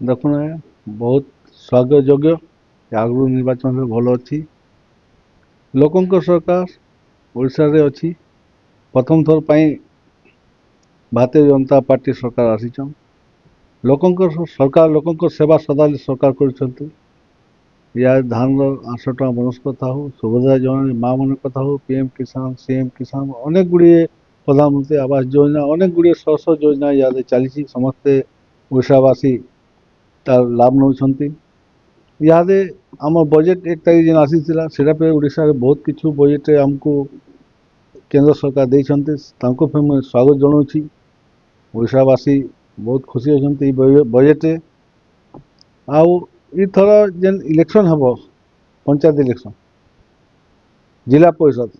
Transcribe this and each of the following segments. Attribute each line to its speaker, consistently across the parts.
Speaker 1: ଦେଖୁନ ବହୁତ ସ୍ୱାଗତ ଯୋଗ୍ୟ। ଆଗରୁ ନିର୍ବାଚନରେ ଭଲ ଅଛି। ଲୋକଙ୍କ ସରକାର ଓଡ଼ିଶାରେ ଅଛି। ପ୍ରଥମ ଥର ପାଇଁ ଭାରତୀୟ ଜନତା ପାର୍ଟି ସରକାର ଆସିଛନ୍। ଲୋକଙ୍କ ସରକାର ଲୋକଙ୍କ ସେବା ସଦାବେଳେ ସରକାର କରିଛନ୍ତି। ୟା ଧାନର 800 ଟଙ୍କା ବୋନସ୍ କଥା ହଉ, ସୁଭଦ୍ରା ଯୋଜନା ମା ମାନଙ୍କ କଥା ହଉ, PM କିଷାନ, CM କିଷାନ, ଅନେକ ଗୁଡ଼ିଏ ପ୍ରଧାନମନ୍ତ୍ରୀ ଆବାସ ଯୋଜନା, ଅନେକ ଗୁଡ଼ିଏ ଶହ ଶହ ଯୋଜନା ଇଆଦେ ଚାଲିଛି। ସମସ୍ତେ ଓଡ଼ିଶାବାସୀ ତାର ଲାଭ ନେଉଛନ୍ତି। ଇହାଦେ ଆମର ବଜେଟ୍ 1 ତାରିଖ ଯେନ୍ ଆସିଥିଲା ସେଇଟା ପାଇଁ ଓଡ଼ିଶାରେ ବହୁତ କିଛି ବଜେଟ୍ରେ ଆମକୁ କେନ୍ଦ୍ର ସରକାର ଦେଇଛନ୍ତି। ତାଙ୍କୁ ପାଇଁ ମୁଁ ସ୍ୱାଗତ ଜଣାଉଛି। ଓଡ଼ିଶାବାସୀ ବହୁତ ଖୁସି ଅଛନ୍ତି ଏଇ ବଜେଟ୍ରେ। ଆଉ ଏଥର ଯେନ୍ ଇଲେକ୍ସନ୍ ହେବ, ପଞ୍ଚାୟତ ଇଲେକ୍ସନ୍, ଜିଲ୍ଲା ପରିଷଦ,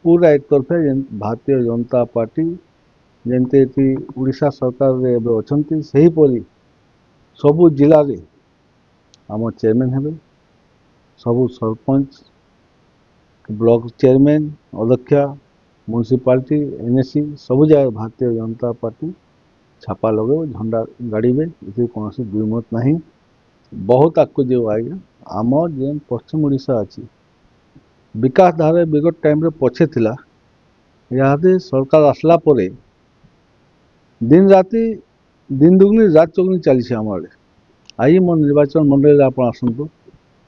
Speaker 1: ପୁରା ଏକତରଫା ଯେନ୍ ଭାରତୀୟ ଜନତା ପାର୍ଟି ଯେମିତି ଏଠି ଓଡ଼ିଶା ସରକାରରେ ଏବେ ଅଛନ୍ତି, ସେହିପରି ସବୁ ଜିଲ୍ଲାରେ ଆମ ଚେୟାରମ୍ୟାନ୍ ହେବେ। ସବୁ ସରପଞ୍ଚ, ବ୍ଲକ ଚେୟାରମ୍ୟାନ୍, ଅଧ୍ୟକ୍ଷା, ମ୍ୟୁନିସିପାଲିଟି, NSC ସବୁ ଜାଗାରେ ଭାରତୀୟ ଜନତା ପାର୍ଟି ଛାପା ଲଗାଇବ, ଝଣ୍ଡା ଗାଡ଼ିବେ। ଏଥିରେ କୌଣସି ଦ୍ୱିମତ ନାହିଁ। ବହୁତ ଆଗକୁ ଯିବ ଆଜ୍ଞା। ଆମର ଯେନ୍ ପଶ୍ଚିମ ଓଡ଼ିଶା ଅଛି, ବିକାଶ ଧାରା ବିଗତ ଟାଇମ୍ରେ ପଛେ ଥିଲା। ଇହାଦେ ସରକାର ଆସିଲା ପରେ ଦିନ ରାତି, ଦିନ ଦୁଗୁନି ରାତ ଚଗୁନି ଚାଲିଛି ଆମ ଆଡ଼େ। ଆଜି ମୋ ନିର୍ବାଚନ ମଣ୍ଡଳୀରେ ଆପଣ ଆସନ୍ତୁ।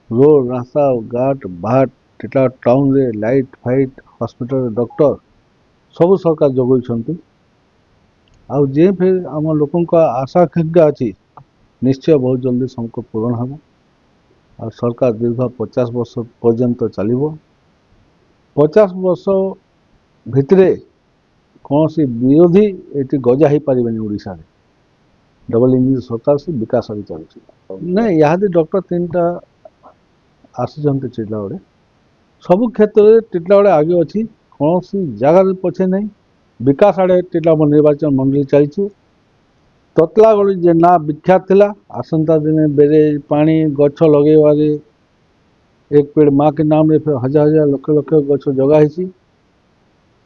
Speaker 1: ରୋଡ଼, ରାସ୍ତା, ଘାଟ, ଭାଟ, ଟିଟଲାଗଡ଼ ଟାଉନରେ ଲାଇଟ୍ ଫାଇଟ୍, ହସ୍ପିଟାଲରେ ଡକ୍ଟର ସବୁ ସରକାର ଯୋଗାଉଛନ୍ତି। ଆଉ ଯେ ଫେର ଆମ ଲୋକଙ୍କ ଆଶା ଆକାଂକ୍ଷା ଅଛି, ନିଶ୍ଚୟ ବହୁତ ଜଲ୍ଦି ସମସ୍ତ ପୂରଣ ହେବ। ଆଉ ସରକାର ଦୀର୍ଘ 50 ବର୍ଷ ପର୍ଯ୍ୟନ୍ତ ଚାଲିବ। 50 ବର୍ଷ ଭିତରେ କୌଣସି ବିରୋଧୀ ଏଠି ଗଜା ହେଇପାରିବେନି। ଓଡ଼ିଶାରେ ଡବଲ ଇଞ୍ଜିନ ସରକାର ସେ ବିକାଶ ଆଡ଼େ ଚାଲୁଛି। ନାଇଁ, ଇହାଦେ ଡକ୍ଟର 3ଟା ଆସିଛନ୍ତି ଟିଟଲାଗଡ଼ରେ। ସବୁ କ୍ଷେତ୍ରରେ ଟିଟଲାଗଡ଼ ଆଗେ ଅଛି। କୌଣସି ଜାଗାରେ ପଛେ ନାହିଁ। ବିକାଶ ଆଡ଼େ ଟିଟଲାଗଡ଼ ନିର୍ବାଚନ ମଣ୍ଡଳୀ ଚାଲିଛି। ତତଲାଗଡ଼ ଯେ ନା ବିଖ୍ୟାତ ଥିଲା, ଆସନ୍ତା ଦିନେ ବ୍ୟାରେଜ, ପାଣି, ଗଛ ଲଗେଇବାରେ ଏକ ପେଡ଼ ମା କେ ନାମରେ ହଜାର ହଜାର ଲକ୍ଷ ଲକ୍ଷ ଗଛ ଜଗା ହେଇଛି।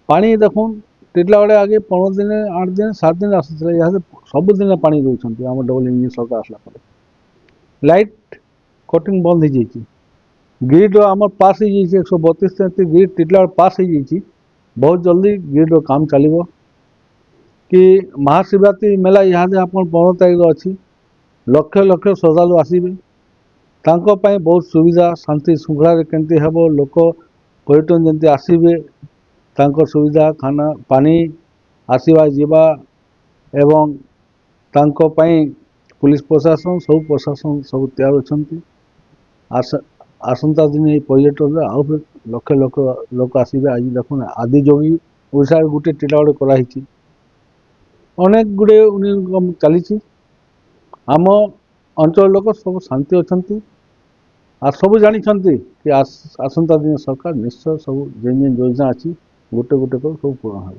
Speaker 1: ପାଣି ଦେଖୁନ୍, ଟିଟଲାଗଡ଼େ ଆଗେ 15 ଦିନେ, 8 ଦିନ, 7 ଦିନ ଆସୁଥିଲା। ଇହାଦେ ସବୁଦିନେ ପାଣି ଦେଉଛନ୍ତି ଆମ ଡବଲ ଇଞ୍ଜିନ ସରକାର ଆସିଲା ପରେ। ଲାଇଟ୍ କଟିଂ ବନ୍ଦ ହେଇଯାଇଛି। ଗ୍ରିଡ୍ର ଆମର ପାସ୍ ହେଇଯାଇଛି 132-33 ଗ୍ରିଡ୍ ଟିଟଲାଗଡ଼ ପାସ୍ ହେଇଯାଇଛି। ବହୁତ ଜଲ୍ଦି ଗ୍ରିଡ୍ର କାମ ଚାଲିବ। କି ମହାଶିବରାତ୍ରି ମେଳା ଇହାଦେ ଆପଣ 15 ତାରିଖରେ ଅଛି। ଲକ୍ଷ ଲକ୍ଷ ଶ୍ରଦ୍ଧାଳୁ ଆସିବେ। ତାଙ୍କ ପାଇଁ ବହୁତ ସୁବିଧା, ଶାନ୍ତି ଶୃଙ୍ଖଳାରେ କେମିତି ହେବ, ଲୋକ ପର୍ଯ୍ୟଟନ ଯେମିତି ଆସିବେ, ତାଙ୍କର ସୁବିଧା, ଖାନା ପାଣି, ଆସିବା ଯିବା ଏବଂ ତାଙ୍କ ପାଇଁ ପୁଲିସ ପ୍ରଶାସନ ସବୁ ତିଆର ଅଛନ୍ତି। ଆସନ୍ତା ଦିନେ ଏଇ ପର୍ଯ୍ୟଟନରେ ଆଉ ଲକ୍ଷ ଲକ୍ଷ ଲୋକ ଆସିବେ। ଆଜି ଦେଖୁନ ଆଦିଯୋଗୀ ଓଡ଼ିଶାରେ ଗୋଟେ ଟିଟଲାଗଡ଼ କରାହେଇଛି। ଅନେକ ଗୁଡ଼ିଏ ଚାଲିଛି। ଆମ ଅଞ୍ଚଳ ଲୋକ ସବୁ ଶାନ୍ତି ଅଛନ୍ତି। আর ସବୁ ଜାଣିଛନ୍ତି କି ଆସନ୍ତା ଦିନ ସରକାର ନିଶ୍ଚୟ ସବୁ ଯେନ୍ ଯେନ୍ ଯୋଜନା ଅଛି ଗୋଟେ ଗୋଟେ କରି ସବୁ ପୂରଣ ହେବ।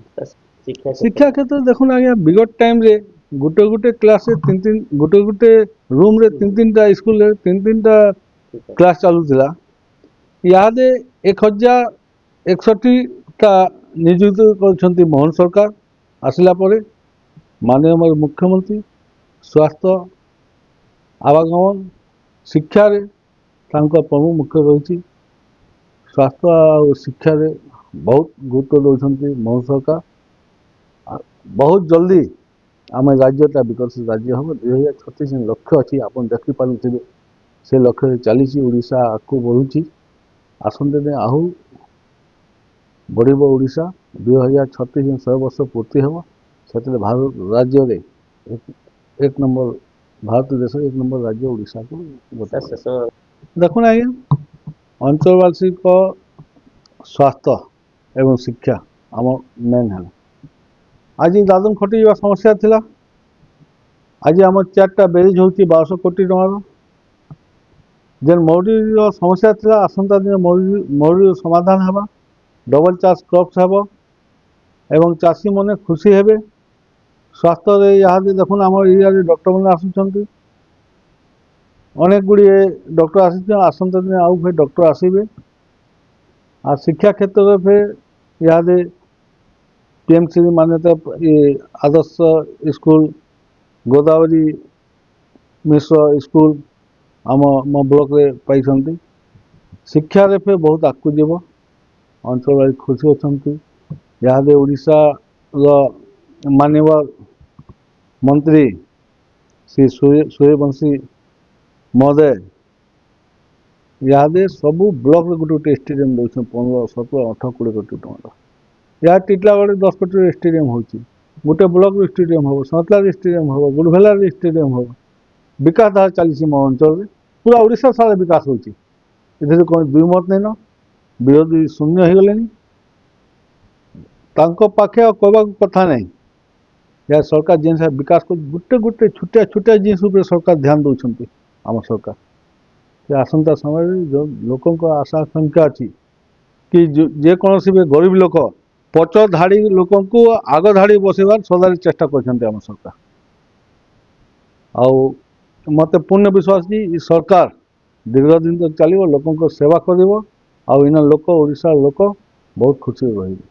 Speaker 1: ଶିକ୍ଷା କ୍ଷେତ୍ରରେ ଦେଖୁନ ଆଜ୍ଞା, ବିଗତ ଟାଇମ୍ରେ ଗୋଟେ ଗୋଟେ କ୍ଲାସ୍ରେ ଗୋଟେ ଗୋଟେ ରୁମ୍ରେ 3-3ଟା ସ୍କୁଲରେ 3-3ଟା କ୍ଲାସ୍ ଚାଲୁଥିଲା। ଇହାଦେ 1061ଟା ନିଯୁକ୍ତ କରିଛନ୍ତି ମୋହନ ସରକାର ଆସିଲା ପରେ। ମାନନୀୟ ମୁଖ୍ୟମନ୍ତ୍ରୀ ସ୍ୱାସ୍ଥ୍ୟ, ଆବାଗମନ, ଶିକ୍ଷାରେ ତାଙ୍କ ପ୍ରମୁଖ ମୁଖ୍ୟ ରହିଛି। ସ୍ୱାସ୍ଥ୍ୟ ଆଉ ଶିକ୍ଷାରେ ବହୁତ ଗୁରୁତ୍ୱ ଦେଉଛନ୍ତି ମୋହନ ସରକାର। ବହୁତ ଜଲ୍ଦି ଆମ ରାଜ୍ୟଟା ବିକଶିତ ରାଜ୍ୟ ହେବ। 2036 ଲକ୍ଷ୍ୟ ଅଛି, ଆପଣ ଦେଖିପାରୁଥିବେ। ସେ ଲକ୍ଷ୍ୟରେ ଚାଲିଛି। ଓଡ଼ିଶା ଆଗକୁ ବଢ଼ୁଛି। ଆସନ୍ତା ଦିନ ଆହୁରି ବଢ଼ିବ ଓଡ଼ିଶା। 2036 100 ବର୍ଷ ପୂର୍ତ୍ତି ହେବ। ସେତେବେଳେ ଭାରତ ରାଜ୍ୟରେ ଏକ ନମ୍ବର, ଭାରତ ଦେଶରେ 1 ନମ୍ବର ରାଜ୍ୟ ଓଡ଼ିଶାକୁ ଦେଖୁନ ଆଜ୍ଞା, ଅଞ୍ଚଳବାସୀଙ୍କ ସ୍ୱାସ୍ଥ୍ୟ ଏବଂ ଶିକ୍ଷା ଆମ ମେନ୍ ହେଲା। ଆଜି ଦାଦନ ଖଟିଯିବା ସମସ୍ୟା ଥିଲା। ଆଜି ଆମର 4ଟା ବ୍ୟାରେଜ ହେଉଛି 1200 କୋଟି ଟଙ୍କାର। ଯେନ୍ ମରୁଡ଼ିର ସମସ୍ୟା ଥିଲା, ଆସନ୍ତା ଦିନ ମରୁଡ଼ିର ସମାଧାନ ହେବା। ଡବଲ ଚାଷ କ୍ରପ୍ସ ହେବ ଏବଂ ଚାଷୀମାନେ ଖୁସି ହେବେ। ସ୍ୱାସ୍ଥ୍ୟରେ ଇହାଦେ ଦେଖୁନ ଆମର ଏରିଆରେ ଡକ୍ଟରମାନେ ଆସୁଛନ୍ତି। ଅନେକ ଗୁଡ଼ିଏ ଡକ୍ଟର ଆସିଛନ୍ତି। ଆସନ୍ତା ଦିନେ ଆଉ ଫେର ଡକ୍ଟର ଆସିବେ। আর শিক্ষা ক্ষেত্রে ফের ইহাদে PMC মান্যতা আদর্শ স্কুল, গোদাবরী ମିଶ୍ର ସ୍କୁଲ ଆମ ବ୍ଲକରେ ପାଇଛନ୍ତି। ଶିକ୍ଷାରେ ଫେ ବହୁତ ଆଗକୁ ଯିବ। ଅଞ୍ଚଳବାସୀ ଖୁସି ଅଛନ୍ତି। ଇହାଦେ ଓଡ଼ିଶାର ମାନ୍ୟବର ମନ୍ତ୍ରୀ ଶ୍ରୀ ସୂର୍ଯ୍ୟବଂଶୀ ମହୋଦୟ ଇହାଦେ ସବୁ ବ୍ଲକରେ ଗୋଟେ ଗୋଟେ ଷ୍ଟାଡିୟମ୍ ଦେଉଛନ୍ତି 15, 17, 18, 20 କୋଟି ଟଙ୍କାର। ଏହା ଟିଟଲାଗଡ଼ 10 କୋଟିର ଷ୍ଟାଡିୟମ୍ ହେଉଛି। ଗୋଟେ ବ୍ଲକରେ ଷ୍ଟାଡିୟମ୍ ହେବ, ସନ୍ତଲାରେ ଷ୍ଟାଡିୟମ୍ ହେବ, ଗୁଡ଼ଭେଲାରେ ଷ୍ଟାଡିୟମ୍ ହେବ। ବିକାଶ ଧାରା ଚାଲିଛି ମୋ ଅଞ୍ଚଳରେ। ପୁରା ଓଡ଼ିଶା ସାରା ବିକାଶ ହେଉଛି। ଏଥିରେ କ'ଣ ଦୁଇମତ ନାଇଁନ। ବିରୋଧୀ ଶୂନ୍ୟ ହେଇଗଲେଣି। ତାଙ୍କ ପାଖେ ଆଉ କହିବାକୁ କଥା ନାହିଁ। ଏହା ସରକାର ଜିନିଷ ବିକାଶ କରୁଛି। ଗୋଟେ ଗୋଟେ ଛୋଟିଆ ଛୋଟିଆ ଜିନିଷ ଉପରେ ସରକାର ଧ୍ୟାନ ଦେଉଛନ୍ତି ଆମ ସରକାର। ସେ ଆସନ୍ତା ସମୟରେ ଯେଉଁ ଲୋକଙ୍କ ଆଶା ଆକାଂକ୍ଷା ଅଛି କି ଯେକୌଣସି ବି ଗରିବ ଲୋକ ପଛ ଧାଡ଼ି ଲୋକଙ୍କୁ ଆଗ ଧାଡ଼ି ବସେଇବାର ସଦାବେଳେ ଚେଷ୍ଟା କରିଛନ୍ତି ଆମ ସରକାର। ଆଉ ମୋତେ ପୂର୍ଣ୍ଣ ବିଶ୍ୱାସ କି ଏ ସରକାର ଦୀର୍ଘ ଦିନ ତକ ଚାଲିବ, ଲୋକଙ୍କ ସେବା କରିବ। ଆଉ ଇନ ଲୋକ ଓଡ଼ିଶାର ଲୋକ ବହୁତ ଖୁସିରେ ରହିବେ।